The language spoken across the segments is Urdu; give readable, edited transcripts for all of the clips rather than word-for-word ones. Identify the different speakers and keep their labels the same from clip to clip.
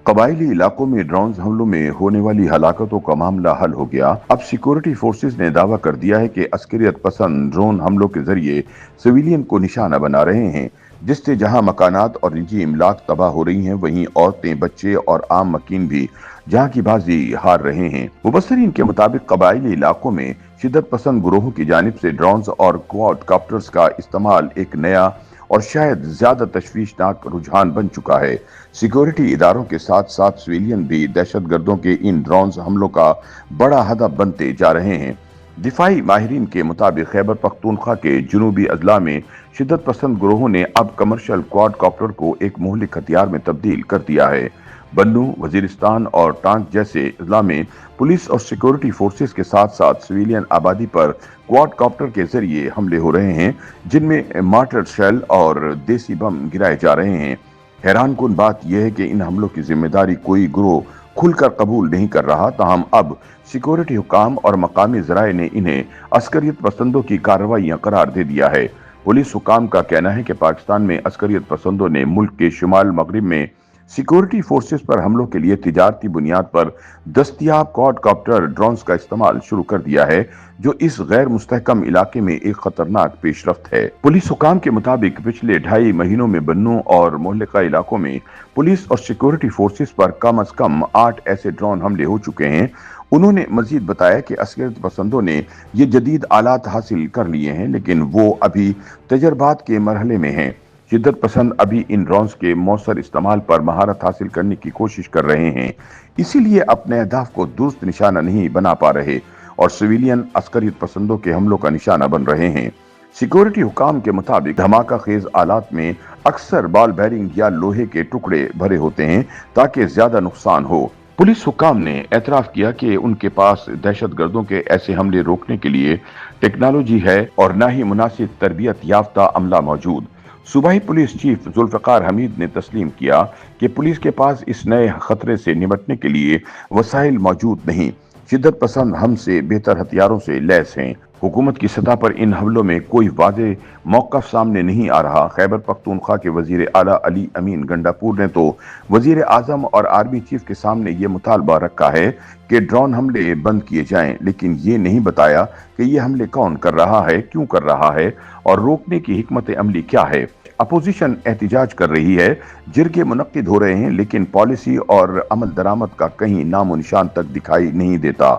Speaker 1: قبائلی علاقوں میں ڈرون حملوں میں ہونے والی ہلاکتوں کا معاملہ حل ہو گیا۔ اب سیکورٹی فورسز نے دعویٰ کر دیا ہے کہ عسکریت پسند ڈرون حملوں کے ذریعے سویلین کو نشانہ بنا رہے ہیں، جس سے جہاں مکانات اور نجی املاک تباہ ہو رہی ہیں، وہیں عورتیں، بچے اور عام مکین بھی جہاں کی بازی ہار رہے ہیں۔ مبصرین کے مطابق قبائلی علاقوں میں شدت پسند گروہوں کی جانب سے ڈرونز اور کواد کاپٹرز کا استعمال ایک نیا اور شاید زیادہ تشویشناک رجحان بن چکا ہے۔ سیکورٹی اداروں کے ساتھ ساتھ سویلین بھی دہشت گردوں کے ان ڈرونز حملوں کا بڑا ہدف بنتے جا رہے ہیں۔ دفاعی ماہرین کے مطابق خیبر پختونخوا کے جنوبی اضلاع میں شدت پسند گروہوں نے اب کمرشل کواد کاپٹر کو ایک مہلک ہتھیار میں تبدیل کر دیا ہے۔ بنو، وزیرستان اور ٹانک جیسے اضلاع میں پولیس اور سیکورٹی فورسز کے ساتھ ساتھ سویلین آبادی پر کواد کاپٹر کے ذریعے حملے ہو رہے ہیں، جن میں مارٹر شیل اور دیسی بم گرائے جا رہے ہیں۔ حیران کن بات یہ ہے کہ ان حملوں کی ذمہ داری کوئی گروہ کھل کر قبول نہیں کر رہا، تاہم اب سیکورٹی حکام اور مقامی ذرائع نے انہیں عسکریت پسندوں کی کارروائیاں قرار دے دیا ہے۔ پولیس حکام کا کہنا ہے کہ پاکستان میں عسکریت پسندوں نے ملک کے شمال مغرب میں سیکورٹی فورسز پر حملوں کے لیے تجارتی بنیاد پر دستیاب کواد کاپٹر ڈرونز کا استعمال شروع کر دیا ہے، جو اس غیر مستحکم علاقے میں ایک خطرناک پیش رفت ہے۔ پولیس حکام کے مطابق پچھلے 2.5 مہینوں میں بنو اور مہلکہ علاقوں میں پولیس اور سیکورٹی فورسز پر کم از کم 8 ایسے ڈرون حملے ہو چکے ہیں۔ انہوں نے مزید بتایا کہ عسکریت پسندوں نے یہ جدید آلات حاصل کر لیے ہیں، لیکن وہ ابھی تجربات کے مرحلے میں ہیں۔ شدت پسند ابھی ان ڈرونز کے مؤثر استعمال پر مہارت حاصل کرنے کی کوشش کر رہے ہیں، اسی لیے اپنے اہداف کو درست نشانہ نہیں بنا پا رہے اور سویلین عسکریت پسندوں کے حملوں کا نشانہ بن رہے ہیں۔ سیکورٹی حکام کے مطابق دھماکہ خیز آلات میں اکثر بال بیرنگ یا لوہے کے ٹکڑے بھرے ہوتے ہیں تاکہ زیادہ نقصان ہو۔ پولیس حکام نے اعتراف کیا کہ ان کے پاس دہشت گردوں کے ایسے حملے روکنے کے لیے ٹیکنالوجی ہے اور نہ ہی مناسب تربیت یافتہ عملہ موجود۔ صوبائی پولیس چیف ذوالفقار حمید نے تسلیم کیا کہ پولیس کے پاس اس نئے خطرے سے نمٹنے کے لیے وسائل موجود نہیں۔ شدت پسند ہم سے بہتر ہتھیاروں سے لیس ہیں۔ حکومت کی سطح پر ان حملوں میں کوئی واضح موقف سامنے نہیں آ رہا۔ خیبر پختونخوا کے وزیر اعلیٰ علی امین گنڈاپور نے تو وزیر اعظم اور آرمی چیف کے سامنے یہ مطالبہ رکھا ہے کہ ڈرون حملے بند کیے جائیں، لیکن یہ نہیں بتایا کہ یہ حملے کون کر رہا ہے، کیوں کر رہا ہے اور روکنے کی حکمت عملی کیا ہے۔ اپوزیشن احتجاج کر رہی ہے، جرگے منعقد ہو رہے ہیں، لیکن پالیسی اور عمل درآمد کا کہیں نام و نشان تک دکھائی نہیں دیتا۔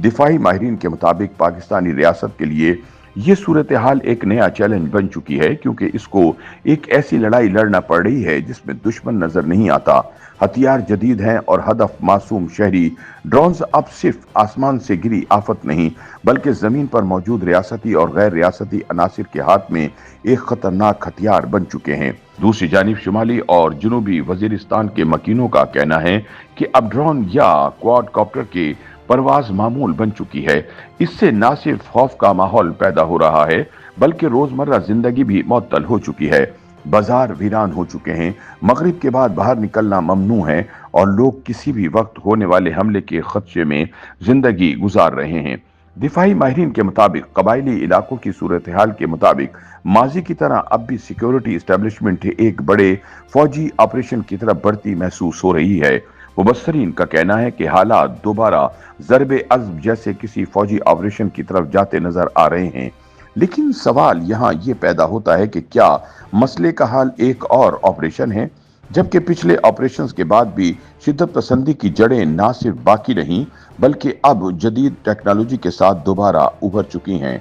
Speaker 1: دفاعی ماہرین کے مطابق پاکستانی ریاست کے لیے یہ صورتحال ایک نیا چیلنج بن چکی ہے، کیونکہ اس کو ایک ایسی لڑائی لڑنا پڑ رہی ہے جس میں دشمن نظر نہیں آتا، ہتھیار جدید ہیں اور ہدف معصوم شہری۔ ڈرونز اب صرف آسمان سے گری آفت نہیں، بلکہ زمین پر موجود ریاستی اور غیر ریاستی عناصر کے ہاتھ میں ایک خطرناک ہتھیار بن چکے ہیں۔ دوسری جانب شمالی اور جنوبی وزیرستان کے مکینوں کا کہنا ہے کہ اب ڈرون یا کواد کاپٹر کی پرواز معمول بن چکی ہے۔ اس سے نہ صرف خوف کا ماحول پیدا ہو رہا ہے، بلکہ روزمرہ زندگی بھی معطل ہو چکی ہے۔ بازار ویران ہو چکے ہیں، مغرب کے بعد باہر نکلنا ممنوع ہے اور لوگ کسی بھی وقت ہونے والے حملے کے خدشے میں زندگی گزار رہے ہیں۔ دفاعی ماہرین کے مطابق قبائلی علاقوں کی صورتحال کے مطابق ماضی کی طرح اب بھی سیکورٹی اسٹیبلشمنٹ ایک بڑے فوجی آپریشن کی طرف بڑھتی محسوس ہو رہی ہے۔ مبصرین کا کہنا ہے کہ حالات دوبارہ ضرب عضب جیسے کسی فوجی آپریشن کی طرف جاتے نظر آ رہے ہیں، لیکن سوال یہاں یہ پیدا ہوتا ہے کہ کیا مسئلے کا حل ایک اور آپریشن ہے؟ جبکہ پچھلے آپریشنز کے بعد بھی شدت پسندی کی جڑیں نہ صرف باقی رہیں بلکہ اب جدید ٹیکنالوجی کے ساتھ دوبارہ ابھر چکی ہیں۔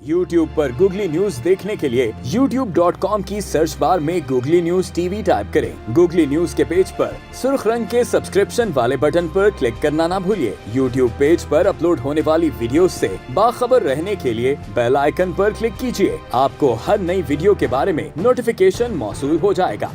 Speaker 2: YouTube پر گوگلی نیوز دیکھنے کے لیے youtube.com کی سرچ بار میں googly news T V type کریں۔ گوگلی نیوز کے پیج پر سرخ رنگ کے سبسکرپشن والے بٹن پر کلک کرنا نہ بھولیے۔ YouTube پیج پر اپلوڈ ہونے والی ویڈیوز سے باخبر رہنے کے لیے بیل آئیکن پر کلک کیجیے۔ آپ کو ہر نئی ویڈیو کے بارے میں نوٹیفیکیشن موصول ہو جائے گا۔